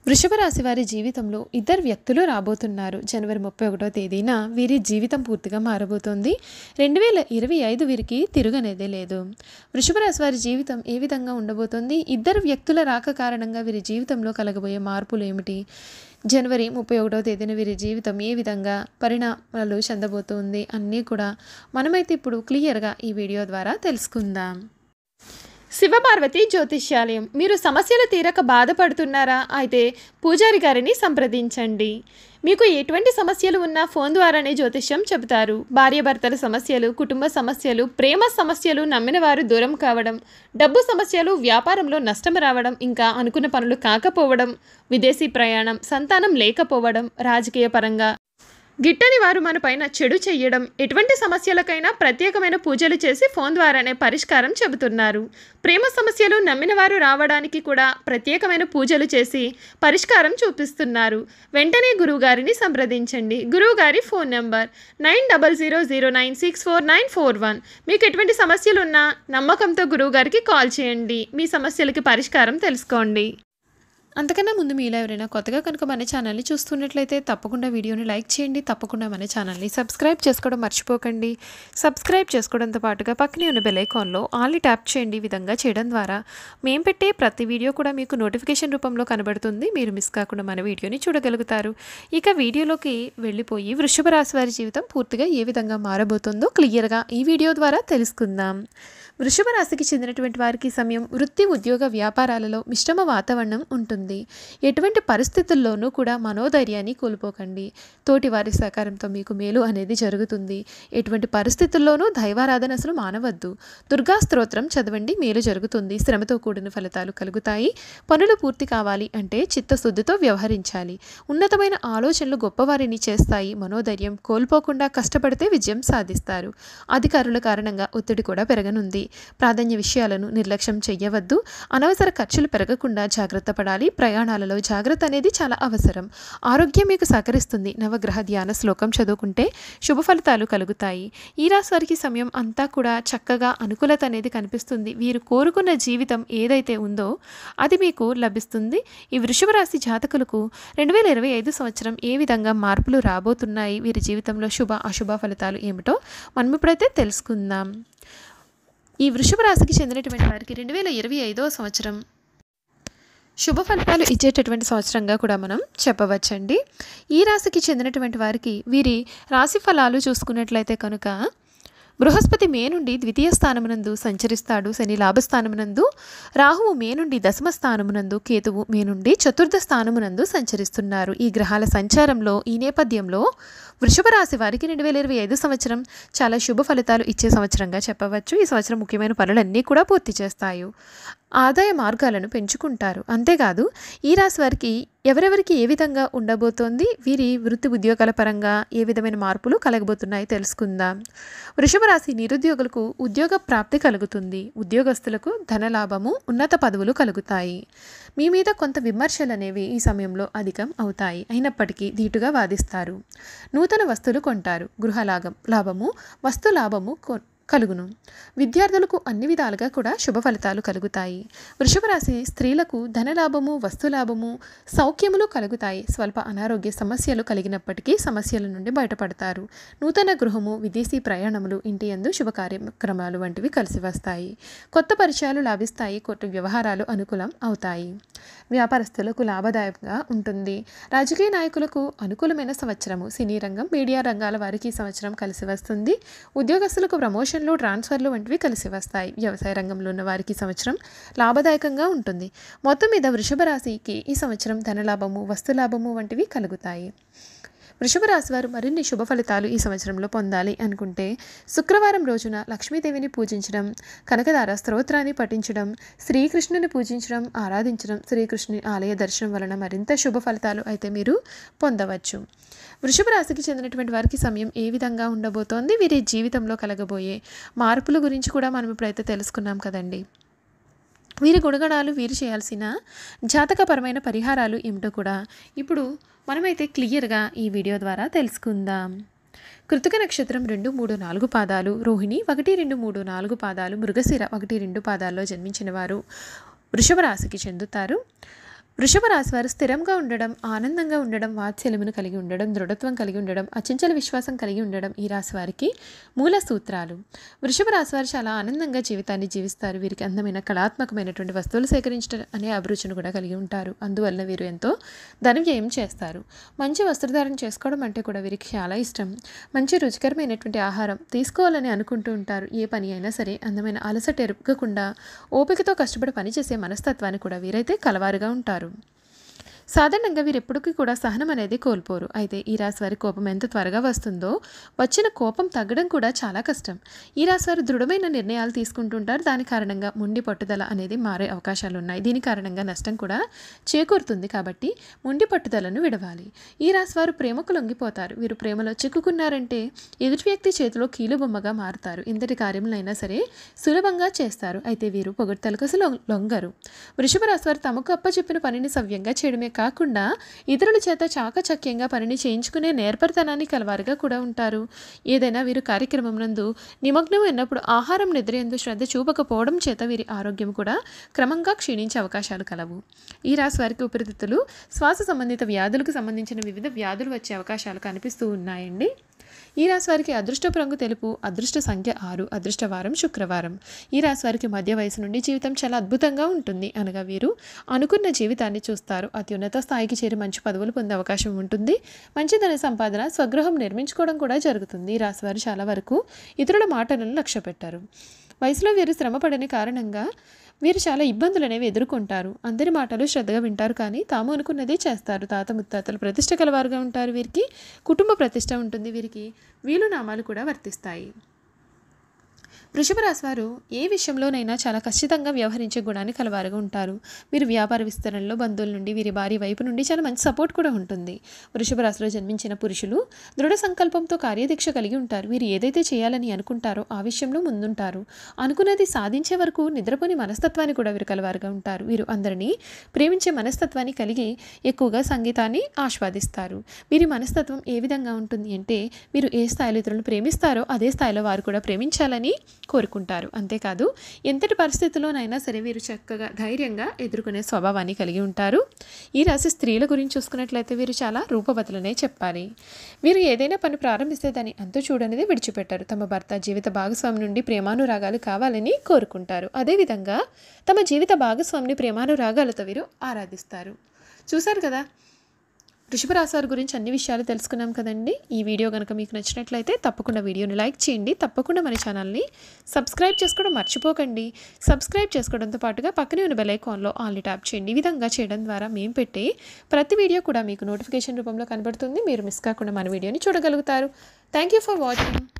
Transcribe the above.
వృషభ రాశి వారి జీవితంలో ఇద్దరు వ్యక్తులు రాబోతున్నారు. జనవరి 31వ తేదీన వీరి జీవితం పూర్తిగా మారబోతోంది. 2025 వీరికి తిరుగనేదే లేదు. వృషభ రాశి వారి జీవితం ఏ విధంగా ఉండబోతోంది? ఇద్దరు వ్యక్తుల రాక కారణంగా వీరి జీవితంలో కలగబోయే మార్పులు ఏమిటి? జనవరి 31వ తేదీన వీరి జీవితం ఏ విధంగా పరిణామాలు చెందబోతోంది అన్నీ కూడా మనమైతే ఇప్పుడు క్లియర్గా ఈ వీడియో ద్వారా తెలుసుకుందాం. శివపార్వతి జ్యోతిష్యాలయం. మీరు సమస్యలు తీరక బాధపడుతున్నారా? అయితే పూజారి గారిని సంప్రదించండి. మీకు ఎటువంటి సమస్యలు ఉన్నా ఫోన్ ద్వారానే జ్యోతిష్యం చెబుతారు. భార్యాభర్తల సమస్యలు, కుటుంబ సమస్యలు, ప్రేమ సమస్యలు, నమ్మిన వారు దూరం కావడం, డబ్బు సమస్యలు, వ్యాపారంలో నష్టం రావడం, ఇంకా అనుకున్న పనులు కాకపోవడం, విదేశీ ప్రయాణం, సంతానం లేకపోవడం, రాజకీయ పరంగా గిట్టని వారు మన పైన చెడు చెయ్యడం, ఎటువంటి సమస్యలకైనా ప్రత్యేకమైన పూజలు చేసి ఫోన్ ద్వారానే పరిష్కారం చెబుతున్నారు. ప్రేమ సమస్యలు నమ్మిన వారు రావడానికి కూడా ప్రత్యేకమైన పూజలు చేసి పరిష్కారం చూపిస్తున్నారు. వెంటనే గురువుగారిని సంప్రదించండి. గురువుగారి ఫోన్ నంబర్ 9000964941. మీకు ఎటువంటి సమస్యలున్నా నమ్మకంతో గురువుగారికి కాల్ చేయండి. మీ సమస్యలకి పరిష్కారం తెలుసుకోండి. అంతకన్నా ముందు మీలో ఎవరైనా కొత్తగా కనుక మన ఛానల్ని చూస్తున్నట్లయితే తప్పకుండా వీడియోని లైక్ చేయండి. తప్పకుండా మన ఛానల్ని సబ్స్క్రైబ్ చేసుకోవడం మర్చిపోకండి. సబ్స్క్రైబ్ చేసుకోవడంతో పాటుగా పక్కనే ఉన్న బెల్ ఐకాన్లో ఆల్ని ట్యాప్ చేయండి. ఈ విధంగా చేయడం ద్వారా మేము పెట్టే ప్రతి వీడియో కూడా మీకు నోటిఫికేషన్ రూపంలో కనబడుతుంది. మీరు మిస్ కాకుండా మన వీడియోని చూడగలుగుతారు. ఇక వీడియోలోకి వెళ్ళిపోయి వృషభ రాశి వారి జీవితం పూర్తిగా ఏ విధంగా మారబోతుందో క్లియర్గా ఈ వీడియో ద్వారా తెలుసుకుందాం. వృషభ రాశికి చెందినటువంటి వారికి సమయం వృత్తి, ఉద్యోగ, వ్యాపారాలలో మిశ్రమ వాతావరణం ఉంటుంది. ఎటువంటి పరిస్థితుల్లోనూ కూడా మనోధైర్యాన్ని కోల్పోకండి. తోటి వారి సహకారంతో మీకు మేలు అనేది జరుగుతుంది. ఎటువంటి పరిస్థితుల్లోనూ దైవారాధన అసలు మానవద్దు. దుర్గా స్తోత్రం చదవండి, మేలు జరుగుతుంది. శ్రమతో కూడిన ఫలితాలు కలుగుతాయి. పనులు పూర్తి కావాలి అంటే చిత్తశుద్ధితో వ్యవహరించాలి. ఉన్నతమైన ఆలోచనలు గొప్పవారిని చేస్తాయి. మనోధైర్యం కోల్పోకుండా కష్టపడితే విజయం సాధిస్తారు. అధికారుల కారణంగా ఒత్తిడి కూడా పెరగనుంది. ప్రాధాన్య విషయాలను నిర్లక్ష్యం చెయ్యవద్దు. అనవసర ఖర్చులు పెరగకుండా జాగ్రత్త పడాలి. ప్రయాణాలలో జాగ్రత్త అనేది చాలా అవసరం. ఆరోగ్యం మీకు సహకరిస్తుంది. నవగ్రహ ధ్యాన శ్లోకం చదువుకుంటే శుభ ఫలితాలు కలుగుతాయి. ఈ రాశి వారికి సమయం అంతా కూడా చక్కగా అనుకూలత అనేది కనిపిస్తుంది. వీరు కోరుకున్న జీవితం ఏదైతే ఉందో అది మీకు లభిస్తుంది. ఈ వృషభ రాశి జాతకులకు 2025 సంవత్సరం ఏ విధంగా మార్పులు రాబోతున్నాయి, వీరి జీవితంలో శుభ అశుభ ఫలితాలు ఏమిటో మనం ఇప్పుడైతే తెలుసుకుందాం. ఈ వృషభ రాశికి చెందినటువంటి వారికి 2025 సంవత్సరం శుభ ఫలితాలు ఇచ్చేటటువంటి సంవత్సరంగా కూడా మనం చెప్పవచ్చండి. ఈ రాశికి చెందినటువంటి వారికి వీరి రాశి ఫలాలు చూసుకున్నట్లయితే కనుక బృహస్పతి మే నుండి ద్వితీయ స్థానమునందు సంచరిస్తాడు. శని లాభస్థానమునందు, రాహువు మే నుండి దశమ స్థానమునందు, కేతువు మే నుండి చతుర్థ స్థానమునందు సంచరిస్తున్నారు. ఈ గ్రహాల సంచారంలో ఈ నేపథ్యంలో వృషభ రాశి వారికి 2025 సంవత్సరం చాలా శుభ ఫలితాలు ఇచ్చే సంవత్సరంగా చెప్పవచ్చు. ఈ సంవత్సరం ముఖ్యమైన పనులన్నీ కూడా పూర్తి చేస్తాయి. ఆదాయ మార్గాలను పెంచుకుంటారు. అంతేకాదు ఈ రాశి వారికి ఎవరెవరికి ఏ విధంగా ఉండబోతోంది, వీరి వృత్తి ఉద్యోగాల పరంగా ఏ విధమైన మార్పులు కలగబోతున్నాయి తెలుసుకుందాం. వృషభ రాశి నిరుద్యోగులకు ఉద్యోగ ప్రాప్తి కలుగుతుంది. ఉద్యోగస్తులకు ధనలాభము, ఉన్నత పదవులు కలుగుతాయి. మీ మీద కొంత విమర్శలు అనేవి ఈ సమయంలో అధికం అవుతాయి. అయినప్పటికీ ధీటుగా వాదిస్తారు. నూతన వస్తువులు కొంటారు. గృహ లాభము, వస్తు లాభము కలుగును. విద్యార్థులకు అన్ని విధాలుగా కూడా శుభ ఫలితాలు కలుగుతాయి. వృషభ రాశి స్త్రీలకు ధనలాభము, వస్తులాభము, సౌఖ్యములు కలుగుతాయి. స్వల్ప అనారోగ్య సమస్యలు కలిగినప్పటికీ సమస్యల నుండి బయటపడతారు. నూతన గృహము, విదేశీ ప్రయాణములు, ఇంటి యందు శుభ కార్యక్రమాలు వంటివి కలిసి వస్తాయి. కొత్త పరిచయాలు లాభిస్తాయి. కొత్త వ్యవహారాలు అనుకూలం అవుతాయి. వ్యాపారస్తులకు లాభదాయకంగా ఉంటుంది. రాజకీయ నాయకులకు అనుకూలమైన సంవత్సరము. సినీ రంగం, మీడియా రంగాల వారికి ఈ సంవత్సరం కలిసి వస్తుంది. ఉద్యోగస్తులకు ప్రమోషన్లు, ట్రాన్స్ఫర్లు వంటివి కలిసి వస్తాయి. వ్యవసాయ రంగంలో ఉన్న వారికి సంవత్సరం లాభదాయకంగా ఉంటుంది. మొత్తం మీద వృషభ రాశికి ఈ సంవత్సరం ధనలాభము, వస్తులాభము వంటివి కలుగుతాయి. వృషభ రాశి వారు మరిన్ని శుభ ఫలితాలు ఈ సంవత్సరంలో పొందాలి అనుకుంటే శుక్రవారం రోజున లక్ష్మీదేవిని పూజించడం, కనకదార స్తోత్రాన్ని పఠించడం, శ్రీకృష్ణుని పూజించడం, ఆరాధించడం, శ్రీకృష్ణుని ఆలయ దర్శనం వలన మరింత శుభ ఫలితాలు అయితే మీరు పొందవచ్చు. వృషభ రాశికి చెందినటువంటి వారికి సమయం ఏ విధంగా ఉండబోతోంది, వీరి జీవితంలో కలగబోయే మార్పుల గురించి కూడా మనం ఇప్పుడైతే తెలుసుకున్నాం కదండి. వీరి గుణగణాలు, వీరు చేయాల్సిన జాతకపరమైన పరిహారాలు ఏమిటో కూడా ఇప్పుడు మనమైతే క్లియర్గా ఈ వీడియో ద్వారా తెలుసుకుందాం. కృతిక నక్షత్రం 2, 3, 4 పాదాలు, రోహిణి 1, 2, 3, 4 పాదాలు, మృగశిర 1, 2 పాదాల్లో జన్మించిన వారు వృషభ రాశికి చెందుతారు. వృషభ రాశి వారు స్థిరంగా ఉండడం, ఆనందంగా ఉండడం, వాత్సల్యమును కలిగి ఉండడం, దృఢత్వం కలిగి ఉండడం, అచంచల విశ్వాసం కలిగి ఉండడం ఈ రాశి వారికి మూల సూత్రాలు. వృషభ రాశి వారు చాలా ఆనందంగా జీవితాన్ని జీవిస్తారు. వీరికి అందమైన కళాత్మకమైనటువంటి వస్తువులు సేకరించడం అనే అభిరుచిని కూడా కలిగి ఉంటారు. అందువలన వీరు ఎంతో ధన వ్యయం చేస్తారు. మంచి వస్త్రధారణ చేసుకోవడం అంటే కూడా వీరికి చాలా ఇష్టం. మంచి రుచికరమైనటువంటి ఆహారం తీసుకోవాలని అనుకుంటూ ఉంటారు. ఏ పని అయినా సరే అందమైన అలసట ఎరుగకుండా ఓపికతో కష్టపడి పనిచేసే మనస్తత్వాన్ని కూడా వీరైతే కలవారుగా ఉంటారు. సాధారణంగా వీరు ఎప్పటికీ కూడా సహనం అనేది కోల్పోరు. అయితే ఈ రాశి వారి కోపం ఎంత త్వరగా వస్తుందో వచ్చిన కోపం తగ్గడం కూడా చాలా కష్టం. ఈ రాశి వారు దృఢమైన నిర్ణయాలు తీసుకుంటుంటారు. దాని కారణంగా మొండి పట్టుదల అనేది మారే అవకాశాలు ఉన్నాయి. దీని కారణంగా నష్టం కూడా చేకూరుతుంది. కాబట్టి మొండి పట్టుదలను విడవాలి. ఈ రాశి వారు ప్రేమకు లొంగిపోతారు. వీరు ప్రేమలో చిక్కుకున్నారంటే ఎదుటి వ్యక్తి చేతిలో కీలుబొమ్మగా మారుతారు. ఇంతటి కార్యములైనా సరే సులభంగా చేస్తారు. అయితే వీరు పొగడ్తలకు లొంగరు. వృషభ రాశి వారు తమకు అప్పచెప్పిన పనిని సవ్యంగా చేయడమే కాకుండా ఇతరుల చేత చాకచక్యంగా పనిని చేయించుకునే నేర్పరితనాన్ని కలవారుగా కూడా ఉంటారు. ఏదైనా వీరు కార్యక్రమం నందు నిమగ్నం అయినప్పుడు ఆహారం నిద్ర యందు శ్రద్ధ చూపకపోవడం చేత వీరి ఆరోగ్యం కూడా క్రమంగా క్షీణించే అవకాశాలు కలవు. ఈ రాశి వారికి ఊపిరితిత్తులు, శ్వాస సంబంధిత వ్యాధులకు సంబంధించిన వివిధ వ్యాధులు వచ్చే అవకాశాలు కనిపిస్తూ ఉన్నాయండి. ఈ రాశి వారికి అదృష్టపు రంగు తెలుపు, అదృష్ట సంఖ్య 6, అదృష్ట వారం శుక్రవారం. ఈ రాశి వారికి మధ్య వయసు నుండి జీవితం చాలా అద్భుతంగా ఉంటుంది. అనగా వీరు అనుకున్న జీవితాన్ని చూస్తారు. అత్యున్నత స్థాయికి చేరి మంచి పదవులు పొందే అవకాశం ఉంటుంది. మంచి ధన సంపాదన, స్వగృహం నిర్మించుకోవడం కూడా జరుగుతుంది. ఈ రాశి వారు చాలా వరకు ఇతరుల మాటలను లక్ష్య పెట్టారు. వయసులో వీరు శ్రమపడని కారణంగా వీరు చాలా ఇబ్బందులు అనేవి ఎదుర్కొంటారు. అందరి మాటలు శ్రద్ధగా వింటారు, కానీ తాము అనుకున్నదే చేస్తారు. తాత ముత్తాతలు ప్రతిష్ట కలవారుగా ఉంటారు. వీరికి కుటుంబ ప్రతిష్ట ఉంటుంది. వీరికి వీలునామాలు కూడా వర్తిస్తాయి. వృషభ రాశి వారు ఏ విషయంలోనైనా చాలా ఖచ్చితంగా వ్యవహరించే గుణాన్ని కలవారుగా ఉంటారు. వీరు వ్యాపార విస్తరణలో బంధువుల నుండి, వీరి భార్య వైపు నుండి చాలా మంచి సపోర్ట్ కూడా ఉంటుంది. వృషభ రాశిలో జన్మించిన పురుషులు దృఢ సంకల్పంతో కార్యదీక్ష కలిగి ఉంటారు. వీరు ఏదైతే చేయాలని అనుకుంటారో ఆ విషయంలో ముందుంటారు. అనుకున్నది సాధించే వరకు నిద్రపోని మనస్తత్వాన్ని కూడా వీరు కలవారుగా ఉంటారు. వీరు అందరినీ ప్రేమించే మనస్తత్వాన్ని కలిగి ఎక్కువగా సంగీతాన్ని ఆస్వాదిస్తారు. వీరి మనస్తత్వం ఏ విధంగా ఉంటుంది అంటే, వీరు ఏ స్థాయిలో ఇతరులను ప్రేమిస్తారో అదే స్థాయిలో వారు కూడా ప్రేమించాలని కోరుకుంటారు. అంతేకాదు ఎంతటి పరిస్థితుల్లోనైనా సరే వీరు చక్కగా ధైర్యంగా ఎదుర్కొనే స్వభావాన్ని కలిగి ఉంటారు. ఈ రాశి స్త్రీల గురించి చూసుకున్నట్లయితే వీరు చాలా రూపవతులనే చెప్పాలి. వీరు ఏదైనా పని ప్రారంభిస్తే దాన్ని అంతు చూడనిది విడిచిపెట్టారు. తమ భర్త జీవిత భాగస్వామి నుండి ప్రేమానురాగాలు కావాలని కోరుకుంటారు. అదేవిధంగా తమ జీవిత భాగస్వామిని ప్రేమానురాగాలతో వీరు ఆరాధిస్తారు. చూశారు కదా, వృషభ రాశి వారి గురించి అన్ని విషయాలు తెలుసుకున్నాం కదండి. ఈ వీడియో కనుక మీకు నచ్చినట్లయితే తప్పకుండా వీడియోని లైక్ చేయండి. తప్పకుండా మన ఛానల్ని సబ్స్క్రైబ్ చేసుకోవడం మర్చిపోకండి. సబ్స్క్రైబ్ చేసుకోవడంతో పాటుగా పక్కనే ఉన్న బెల్ ఐకాన్లో ఆల్ని ట్యాప్ చేయండి. ఈ విధంగా చేయడం ద్వారా మేము పెట్టే ప్రతి వీడియో కూడా మీకు నోటిఫికేషన్ రూపంలో కనబడుతుంది. మీరు మిస్ కాకుండా మన వీడియోని చూడగలుగుతారు. Thank you for watching.